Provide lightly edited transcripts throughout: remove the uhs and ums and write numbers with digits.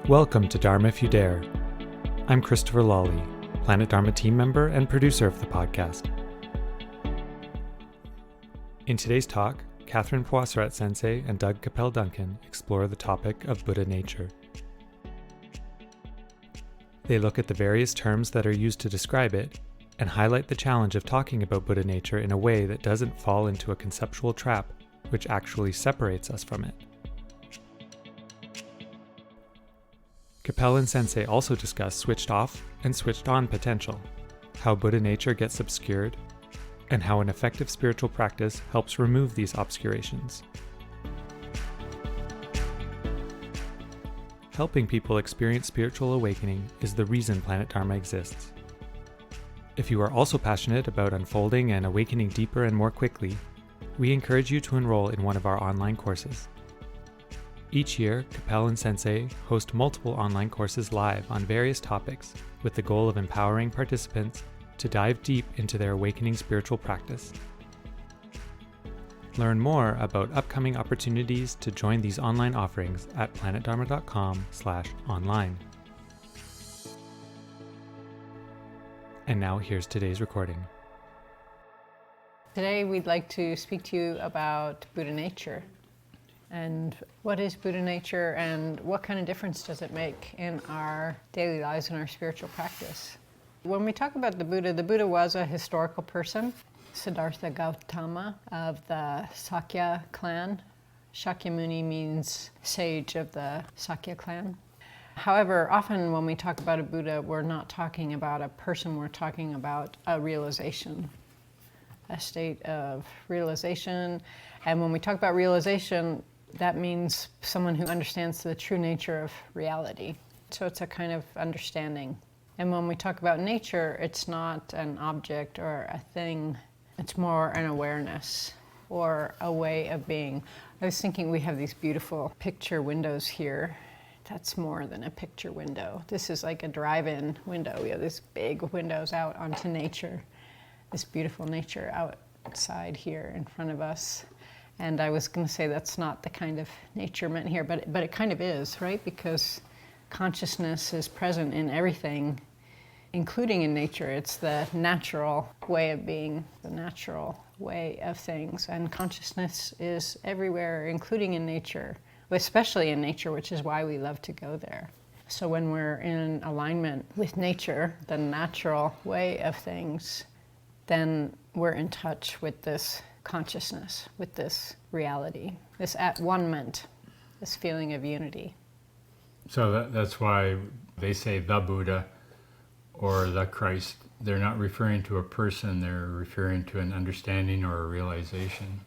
Welcome to Dharma If You Dare. I'm Christopher Lawley, Planet Dharma team member and producer of the podcast. In today's talk, Pawasarat Sensei and Duncan explore the topic of Buddhanature. They look at the various terms that are used to describe it and highlight the challenge of talking about Buddhanature in a way that doesn't fall into a conceptual trap which actually separates us from it. Qapel and Sensei also discuss switched off and switched on potential, how Buddhanature gets obscured, and how an effective spiritual practice helps remove these obscurations. Helping people experience spiritual awakening is the reason Planet Dharma exists. If you are also passionate about unfolding and awakening deeper and more quickly, we encourage you to enroll in one of our online courses. Each year, Qapel and Sensei host multiple online courses live on various topics with the goal of empowering participants to dive deep into their awakening spiritual practice. Learn more about upcoming opportunities to join these online offerings at planetdharma.com/online. And now here's today's recording. Today we'd like to speak to you about Buddhanature. And what is Buddhanature and what kind of difference does it make in our daily lives and our spiritual practice? When we talk about the Buddha was a historical person, Siddhartha Gautama of the Sakya clan. Shakyamuni means sage of the Sakya clan. However, often when we talk about a Buddha, we're not talking about a person, we're talking about a realization, a state of realization. And when we talk about realization, that means someone who understands the true nature of reality. So it's a kind of understanding. And when we talk about nature, it's not an object or a thing. It's more an awareness or a way of being. I was thinking we have these beautiful picture windows here. That's more than a picture window. This is like a drive-in window. We have these big windows out onto nature, this beautiful nature outside here in front of us. And I was going to say that's not the kind of nature meant here, but it kind of is, right? Because consciousness is present in everything, including in nature. It's the natural way of being, the natural way of things. And consciousness is everywhere, including in nature, especially in nature, which is why we love to go there. So when we're in alignment with nature, the natural way of things, then we're in touch with this consciousness, with this reality, this at-one-ment, this feeling of unity. So that's why they say the Buddha or the Christ. They're not referring to a person, they're referring to an understanding or a realization.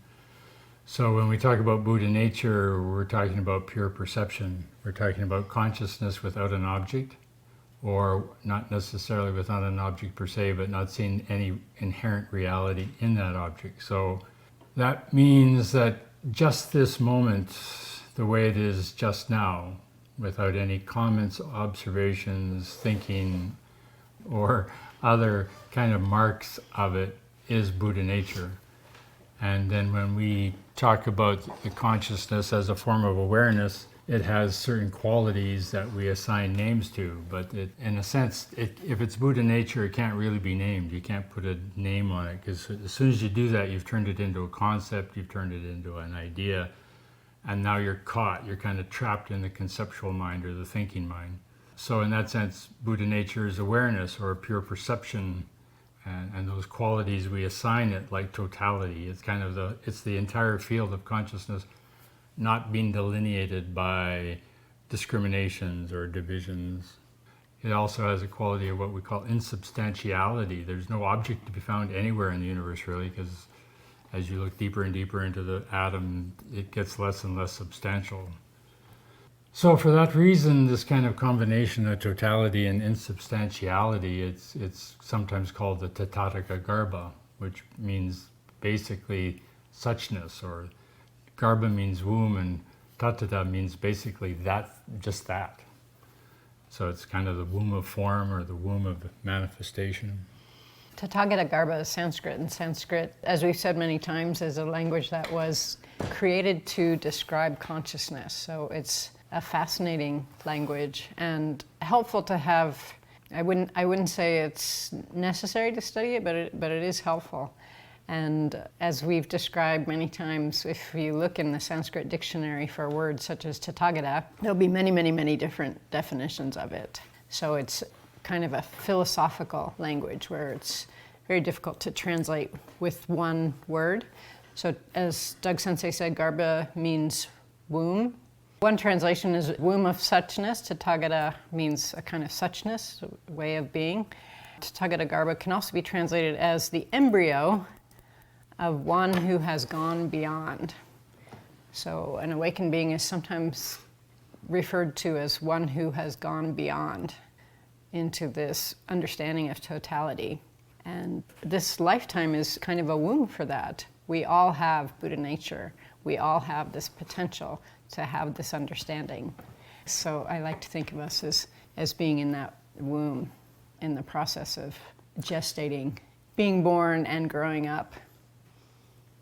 So when we talk about Buddhanature, we're talking about pure perception. We're talking about consciousness without an object, or not necessarily without an object per se, but not seeing any inherent reality in that object. So that means that just this moment, the way it is just now, without any comments, observations, thinking, or other kind of marks of it, is Buddhanature. And then when we talk about the consciousness as a form of awareness, it has certain qualities that we assign names to, but in a sense, if it's Buddhanature, it can't really be named. You can't put a name on it, because as soon as you do that, you've turned it into a concept, you've turned it into an idea, and now you're caught. You're kind of trapped in the conceptual mind or the thinking mind. So in that sense, Buddhanature is awareness or pure perception, and those qualities we assign it, like totality. It's kind of it's the entire field of consciousness, not being delineated by discriminations or divisions. It also has a quality of what we call insubstantiality. There's no object to be found anywhere in the universe, really, because as you look deeper and deeper into the atom, it gets less and less substantial. So for that reason, this kind of combination of totality and insubstantiality, it's sometimes called the Tathagata Garbha, which means basically suchness, or Garbha means womb, and Tathata means basically that, just that. So it's kind of the womb of form or the womb of manifestation. Tathagata Garbha is Sanskrit, and Sanskrit, as we've said many times, is a language that was created to describe consciousness. So it's a fascinating language and helpful to have. I wouldn't say it's necessary to study it, but it is helpful. And as we've described many times, if you look in the Sanskrit dictionary for words such as Tathagata, there'll be many, many, many different definitions of it. So it's kind of a philosophical language where it's very difficult to translate with one word. So as Doug Sensei said, Garbha means womb. One translation is womb of suchness. Tathagata means a kind of suchness, a way of being. Tathagata Garbha can also be translated as the embryo of one who has gone beyond. So an awakened being is sometimes referred to as one who has gone beyond into this understanding of totality. And this lifetime is kind of a womb for that. We all have Buddha nature. We all have this potential to have this understanding. So I like to think of us as being in that womb, in the process of gestating, being born and growing up.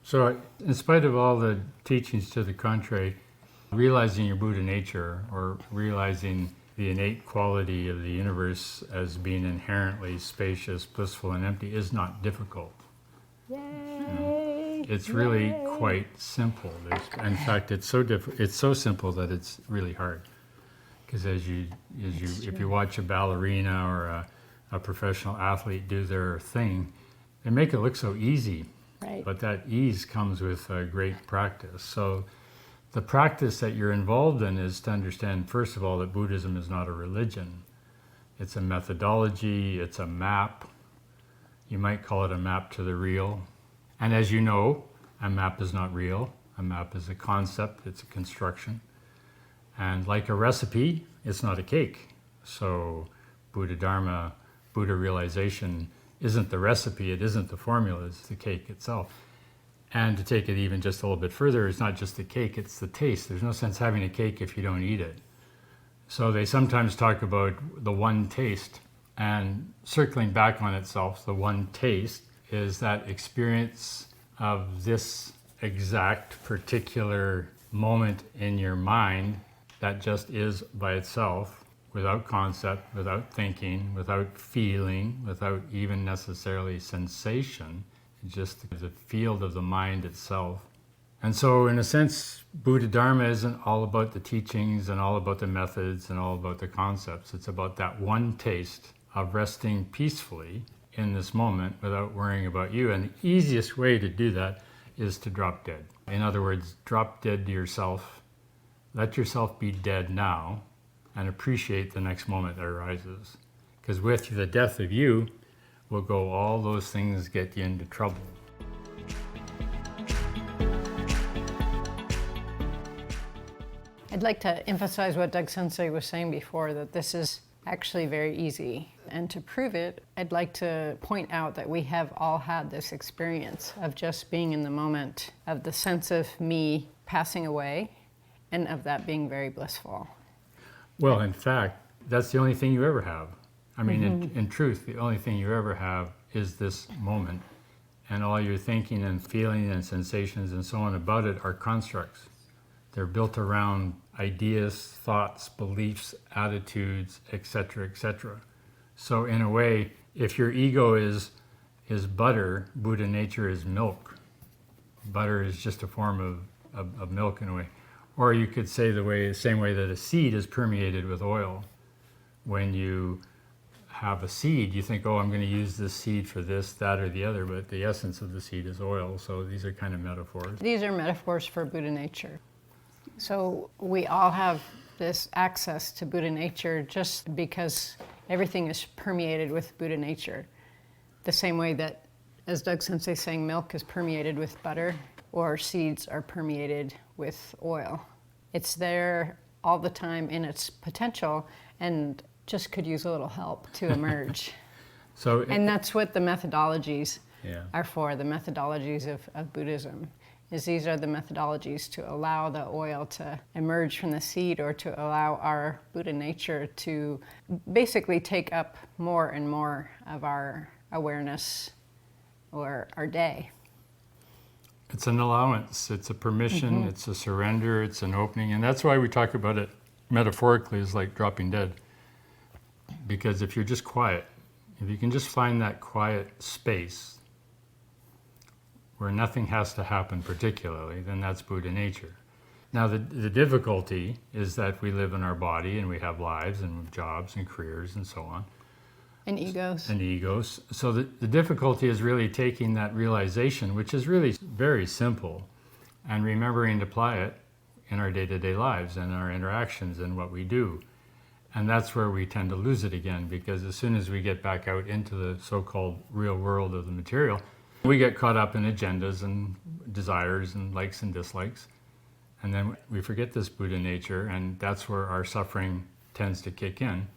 So in spite of all the teachings to the contrary, realizing your Buddha nature or realizing the innate quality of the universe as being inherently spacious, blissful, and empty is not difficult. Yay! It's really quite simple. In fact, it's so simple that it's really hard. Because if you watch a ballerina or a professional athlete do their thing, they make it look so easy. Right. But that ease comes with great practice. So the practice that you're involved in is to understand, first of all, that Buddhism is not a religion. It's a methodology, it's a map. You might call it a map to the real. And as you know, a map is not real. A map is a concept, it's a construction. And like a recipe, it's not a cake. So Buddha Dharma, Buddha realization isn't the recipe, it isn't the formula, it's the cake itself. And to take it even just a little bit further, it's not just the cake, it's the taste. There's no sense having a cake if you don't eat it. So they sometimes talk about the one taste, and circling back on itself, the one taste is that experience of this exact particular moment in your mind that just is by itself, without concept, without thinking, without feeling, without even necessarily sensation, just the field of the mind itself. And so in a sense, Buddha Dharma isn't all about the teachings and all about the methods and all about the concepts. It's about that one taste of resting peacefully in this moment without worrying about you. And the easiest way to do that is to drop dead. In other words, drop dead to yourself. Let yourself be dead now and appreciate the next moment that arises. Because with the death of you will go all those things get you into trouble. I'd like to emphasize what Doug Sensei was saying before, that this is actually very easy. And to prove it, I'd like to point out that we have all had this experience of just being in the moment, of the sense of me passing away, and of that being very blissful. Well, in fact, that's the only thing you ever have. I mean, in truth, the only thing you ever have is this moment. And all your thinking and feeling and sensations and so on about it are constructs. They're built around ideas, thoughts, beliefs, attitudes, etc., etc. So in a way, if your ego is butter, Buddha nature is milk. Butter is just a form of milk in a way. Or you could say the same way that a seed is permeated with oil. When you have a seed, you think, oh, I'm going to use this seed for this, that, or the other, but the essence of the seed is oil. So these are kind of metaphors. These are metaphors for Buddha nature. So we all have this access to Buddha nature just because everything is permeated with Buddha nature. The same way that, as Doug Sensei is saying, milk is permeated with butter, or seeds are permeated with oil. It's there all the time in its potential and just could use a little help to emerge. And that's what the methodologies are for, the methodologies of Buddhism. These are the methodologies to allow the oil to emerge from the seed, or to allow our Buddha nature to basically take up more and more of our awareness or our day. It's an allowance, it's a permission, it's a surrender, it's an opening, and that's why we talk about it metaphorically is like dropping dead. Because if you're just quiet, if you can just find that quiet space where nothing has to happen particularly, then that's Buddha nature. Now the difficulty is that we live in our body and we have lives and jobs and careers and so on. And egos. And egos. So the difficulty is really taking that realization, which is really very simple, and remembering to apply it in our day-to-day lives and our interactions and what we do. And that's where we tend to lose it again, because as soon as we get back out into the so-called real world of the material, we get caught up in agendas and desires and likes and dislikes. And then we forget this Buddha nature, and that's where our suffering tends to kick in.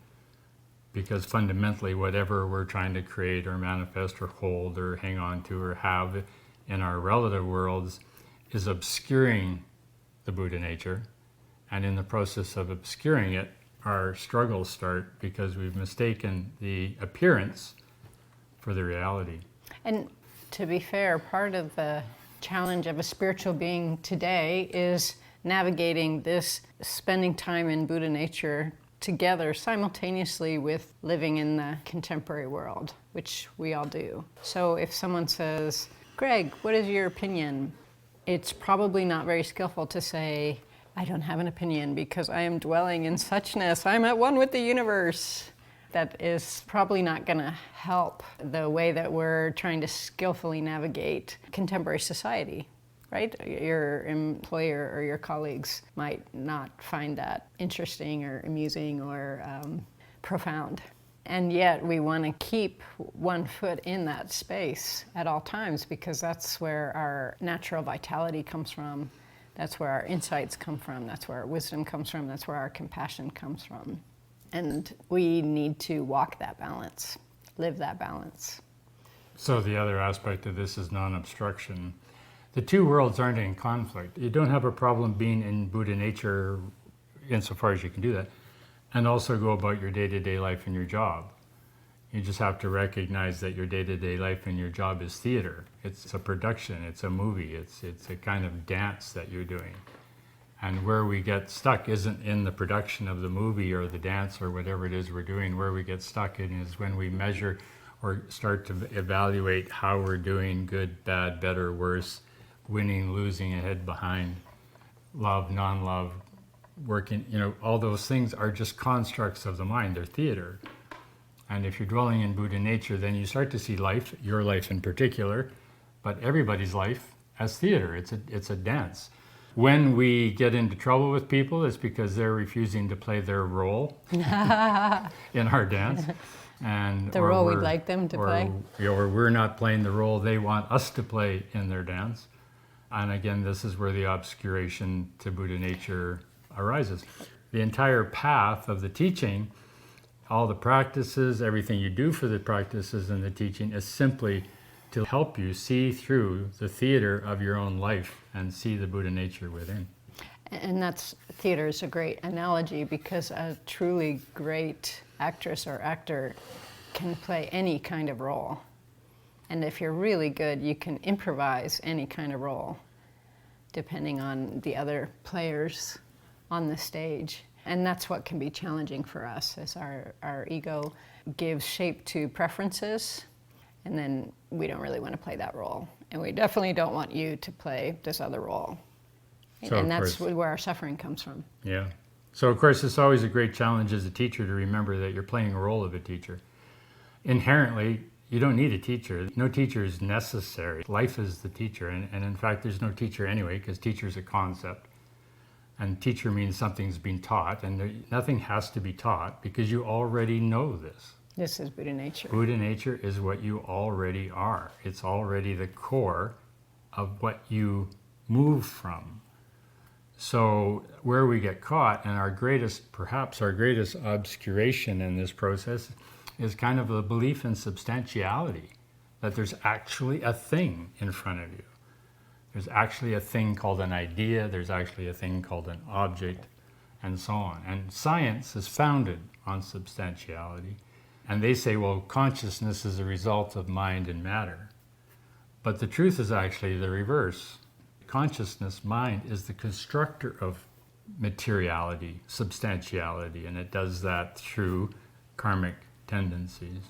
Because fundamentally, whatever we're trying to create or manifest or hold or hang on to or have in our relative worlds is obscuring the Buddha nature. And in the process of obscuring it, our struggles start because we've mistaken the appearance for the reality. And to be fair, part of the challenge of a spiritual being today is navigating this, spending time in Buddha nature together simultaneously with living in the contemporary world, which we all do. So if someone says, Greg, what is your opinion? It's probably not very skillful to say, I don't have an opinion because I am dwelling in suchness. I'm at one with the universe. That is probably not going to help the way that we're trying to skillfully navigate contemporary society, right? Your employer or your colleagues might not find that interesting or amusing or profound. And yet we want to keep one foot in that space at all times because that's where our natural vitality comes from. That's where our insights come from. That's where our wisdom comes from. That's where our compassion comes from. And we need to walk that balance, live that balance. So the other aspect of this is non-obstruction. The two worlds aren't in conflict. You don't have a problem being in Buddha nature insofar as you can do that, and also go about your day-to-day life and your job. You just have to recognize that your day-to-day life and your job is theater. It's a production, it's a movie, it's a kind of dance that you're doing. And where we get stuck isn't in the production of the movie or the dance or whatever it is we're doing. Where we get stuck in is when we measure or start to evaluate how we're doing, good, bad, better, worse, winning, losing, ahead, behind, love, non-love, working, all those things are just constructs of the mind. They're theater. And if you're dwelling in Buddha nature, then you start to see life, your life in particular, but everybody's life as theater. It's a dance. When we get into trouble with people, it's because they're refusing to play their role in our dance. And the role we'd like them to play. Or we're not playing the role they want us to play in their dance. And again, this is where the obscuration to Buddha nature arises. The entire path of the teaching, all the practices, everything you do for the practices and the teaching is simply to help you see through the theater of your own life and see the Buddha nature within. And theater is a great analogy because a truly great actress or actor can play any kind of role. And if you're really good, you can improvise any kind of role depending on the other players on the stage. And that's what can be challenging for us as our ego gives shape to preferences, and then we don't really want to play that role. And we definitely don't want you to play this other role. So and that's where our suffering comes from. Yeah. So of course it's always a great challenge as a teacher to remember that you're playing a role of a teacher. Inherently, you don't need a teacher. No teacher is necessary. Life is the teacher. And in fact, there's no teacher anyway, because teacher is a concept. And teacher means something's been taught, and nothing has to be taught because you already know this. This is Buddha nature. Buddha nature is what you already are. It's already the core of what you move from. So where we get caught, and perhaps our greatest obscuration in this process is kind of a belief in substantiality, that there's actually a thing in front of you. There's actually a thing called an idea, there's actually a thing called an object, and so on. And science is founded on substantiality. And they say, well, consciousness is a result of mind and matter. But the truth is actually the reverse. Consciousness, mind, is the constructor of materiality, substantiality, and it does that through karmic tendencies.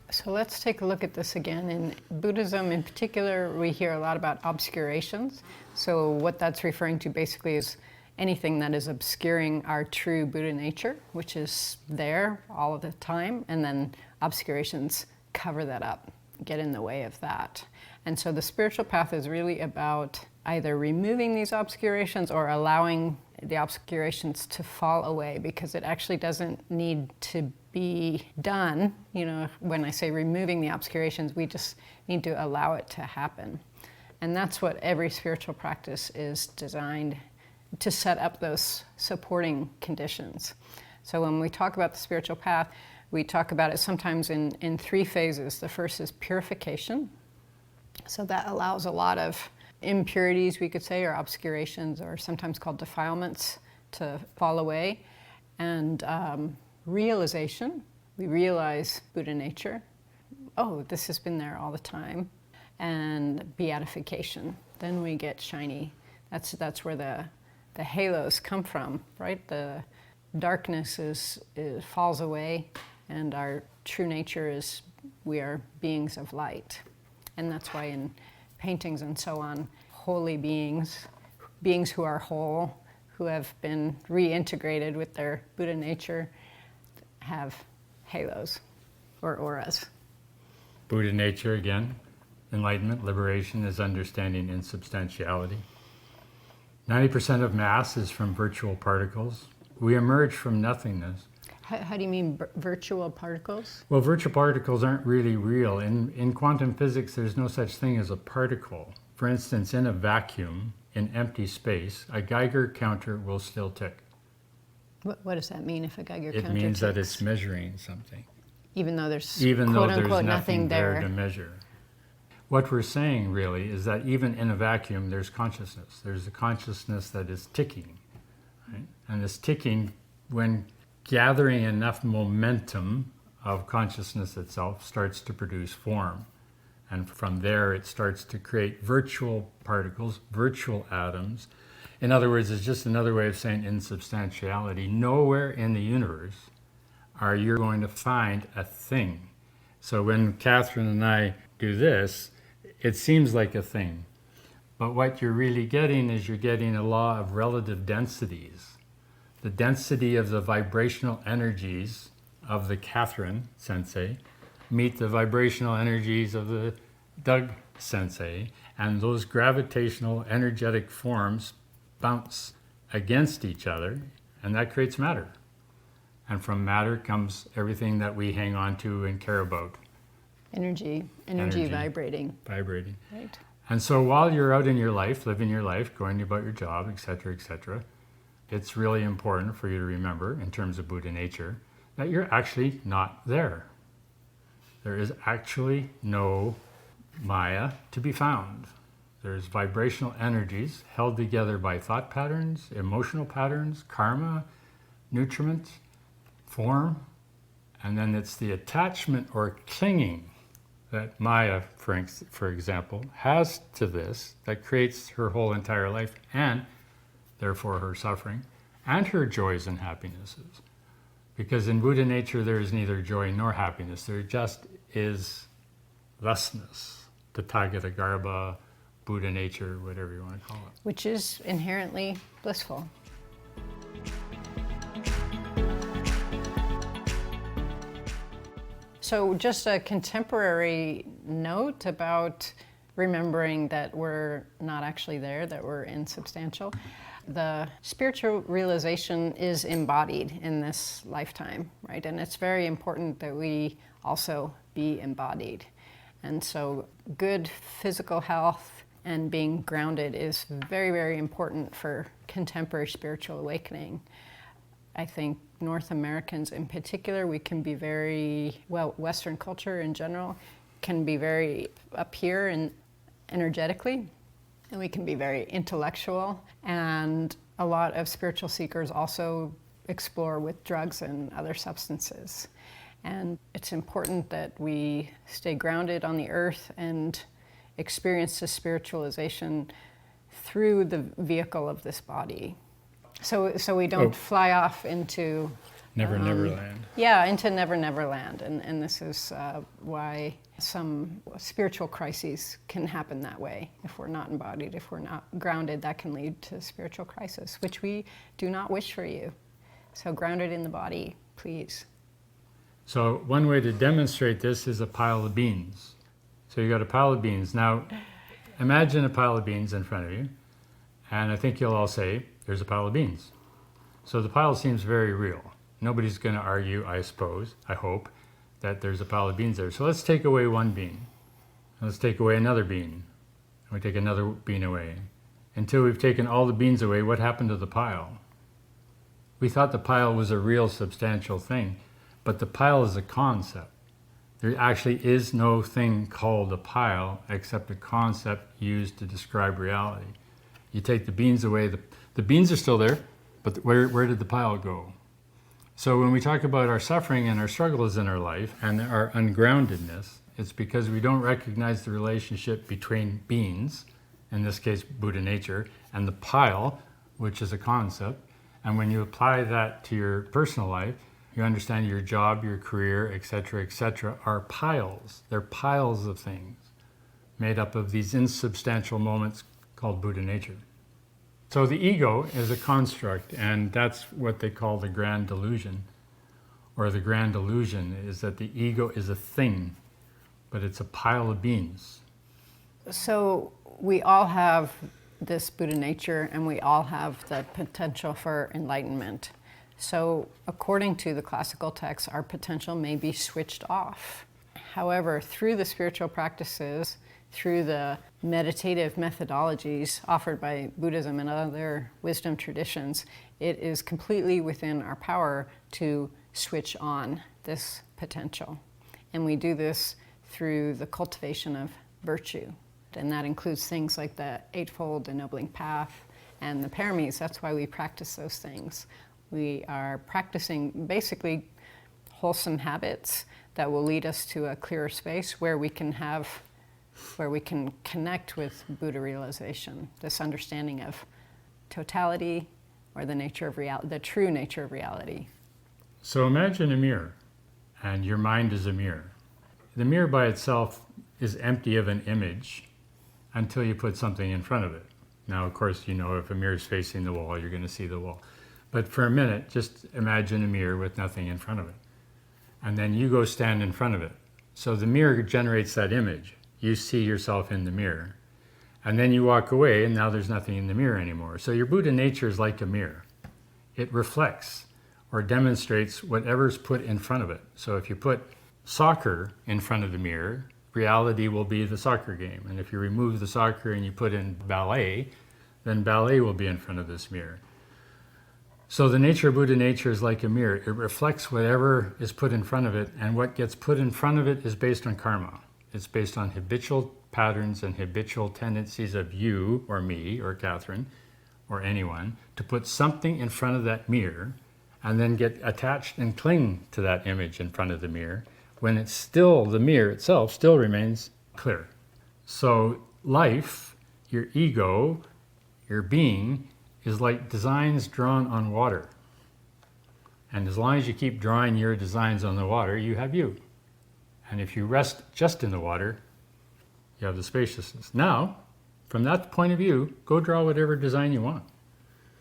So let's take a look at this again. In Buddhism in particular, we hear a lot about obscurations. So what that's referring to basically is anything that is obscuring our true Buddha nature, which is there all of the time, and then obscurations cover that up, get in the way of that. And so the spiritual path is really about either removing these obscurations or allowing the obscurations to fall away, because it actually doesn't need to be done. You know, when I say removing the obscurations, we just need to allow it to happen. And that's what every spiritual practice is designed to set up, those supporting conditions. So when we talk about the spiritual path, we talk about it sometimes in three phases. The first is purification. So that allows a lot of impurities, we could say, or obscurations, or sometimes called defilements, to fall away. And realization, we realize Buddha nature. Oh, this has been there all the time. And beatification, then we get shiny. That's where the halos come from, right? The darkness falls away, and our true nature is we are beings of light. And that's why in paintings and so on, holy beings who are whole, who have been reintegrated with their Buddha nature, have halos or auras. Buddha nature, again, enlightenment, liberation, is understanding insubstantiality. 90% of mass is from virtual particles. We emerge from nothingness. How do you mean virtual particles? Well, virtual particles aren't really real. In quantum physics, there's no such thing as a particle. For instance, in a vacuum, in empty space, a Geiger counter will still tick. What does that mean if a Geiger counter It means ticks? that it's measuring something. Even though there's Even quote though unquote there's nothing there there. to measure. What we're saying really is that even in a vacuum, there's consciousness. There's a consciousness that is ticking. Right? And this ticking, when gathering enough momentum of consciousness itself, starts to produce form. And from there, it starts to create virtual particles, virtual atoms. In other words, it's just another way of saying insubstantiality. Nowhere in the universe are you going to find a thing. So when Catherine and I do this, it seems like a thing. But what you're really getting is you're getting a law of relative densities. The density of the vibrational energies of the Catherine Sensei meet the vibrational energies of the Doug Sensei, and those gravitational energetic forms bounce against each other, and that creates matter. And from matter comes everything that we hang on to and care about. Energy vibrating. Right. And so while you're out in your life, living your life, going about your job, etc., it's really important for you to remember, in terms of Buddha nature, that you're actually not there. There is actually no Maya to be found. There's vibrational energies held together by thought patterns, emotional patterns, karma, nutriment, form, and then it's the attachment or clinging that Maya, for example, has to this that creates her whole entire life, and therefore her suffering, and her joys and happinesses. Because in Buddha nature, there is neither joy nor happiness. There just is thusness, Tathagata Garbha, Buddha nature, whatever you want to call it. Which is inherently blissful. So just a contemporary note about remembering that we're not actually there, that we're insubstantial. The spiritual realization is embodied in this lifetime, right? And it's very important that we also be embodied. And so good physical health and being grounded is very, very important for contemporary spiritual awakening. I think North Americans in particular, we can be Western culture in general can be very up here and energetically, and we can be very intellectual. And a lot of spiritual seekers also explore with drugs and other substances. And it's important that we stay grounded on the earth and experience the spiritualization through the vehicle of this body. So we don't fly off into Neverland. Yeah, into Never Land. And this is why some spiritual crises can happen that way. If we're not embodied, if we're not grounded, that can lead to spiritual crisis, which we do not wish for you. So grounded in the body, please. So one way to demonstrate this is a pile of beans. So you got a pile of beans. Now, imagine a pile of beans in front of you, and I think you'll all say, there's a pile of beans. So the pile seems very real. Nobody's going to argue, I suppose, I hope, that there's a pile of beans there. So let's take away one bean. Let's take away another bean. And we take another bean away. Until we've taken all the beans away, what happened to the pile? We thought the pile was a real substantial thing, but the pile is a concept. There actually is no thing called a pile except a concept used to describe reality. You take the beans away, the beans are still there, but where did the pile go? So when we talk about our suffering and our struggles in our life and our ungroundedness, it's because we don't recognize the relationship between beings, in this case Buddha nature, and the pile, which is a concept. And when you apply that to your personal life, you understand your job, your career, etc., are piles. They're piles of things made up of these insubstantial moments called Buddha nature. So the ego is a construct, and that's what they call the grand delusion. Or the grand illusion is that the ego is a thing, but it's a pile of beans. So we all have this Buddha nature, and we all have the potential for enlightenment. So according to the classical texts, our potential may be switched off. However, through the spiritual practices, through the meditative methodologies offered by Buddhism and other wisdom traditions, it is completely within our power to switch on this potential. And we do this through the cultivation of virtue. And that includes things like the Eightfold Ennobling Path and the paramis. That's why we practice those things. We are practicing basically wholesome habits that will lead us to a clearer space where we can connect with Buddha realization, this understanding of totality, or the nature of reality, the true nature of reality. So imagine a mirror, and your mind is a mirror. The mirror by itself is empty of an image until you put something in front of it. Now, of course, you know if a mirror is facing the wall, you're going to see the wall. But for a minute, just imagine a mirror with nothing in front of it. And then you go stand in front of it. So the mirror generates that image. You see yourself in the mirror. And then you walk away, and now there's nothing in the mirror anymore. So your Buddha nature is like a mirror. It reflects or demonstrates whatever's put in front of it. So if you put soccer in front of the mirror, reality will be the soccer game. And if you remove the soccer and you put in ballet, then ballet will be in front of this mirror. So the nature of Buddha nature is like a mirror. It reflects whatever is put in front of it, and what gets put in front of it is based on karma. It's based on habitual patterns and habitual tendencies of you or me or Catherine or anyone to put something in front of that mirror and then get attached and cling to that image in front of the mirror when it's still, the mirror itself still remains clear. So life, your ego, your being, is like designs drawn on water. And as long as you keep drawing your designs on the water, you have you. And if you rest just in the water, you have the spaciousness. Now, from that point of view, go draw whatever design you want.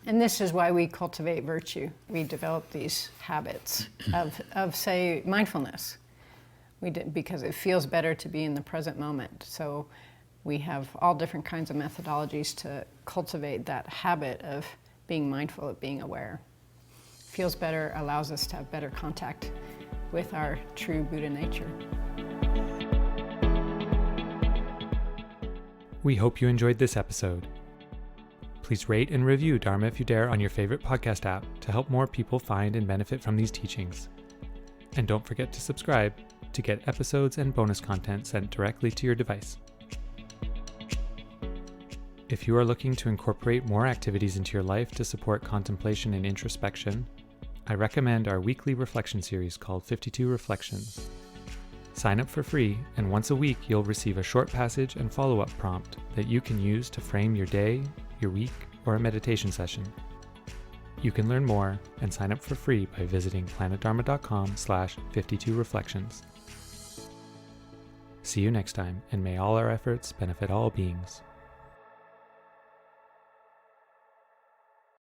And this is why we cultivate virtue. We develop these habits of say, mindfulness. Because it feels better to be in the present moment. So we have all different kinds of methodologies to cultivate that habit of being mindful, of being aware. Feels better, allows us to have better contact with our true Buddha nature. We hope you enjoyed this episode. Please rate and review Dharma If You Dare on your favorite podcast app to help more people find and benefit from these teachings. And don't forget to subscribe to get episodes and bonus content sent directly to your device. If you are looking to incorporate more activities into your life to support contemplation and introspection, I recommend our weekly reflection series called 52 Reflections. Sign up for free, and once a week you'll receive a short passage and follow-up prompt that you can use to frame your day, your week, or a meditation session. You can learn more and sign up for free by visiting planetdharma.com/52reflections. See you next time, and may all our efforts benefit all beings.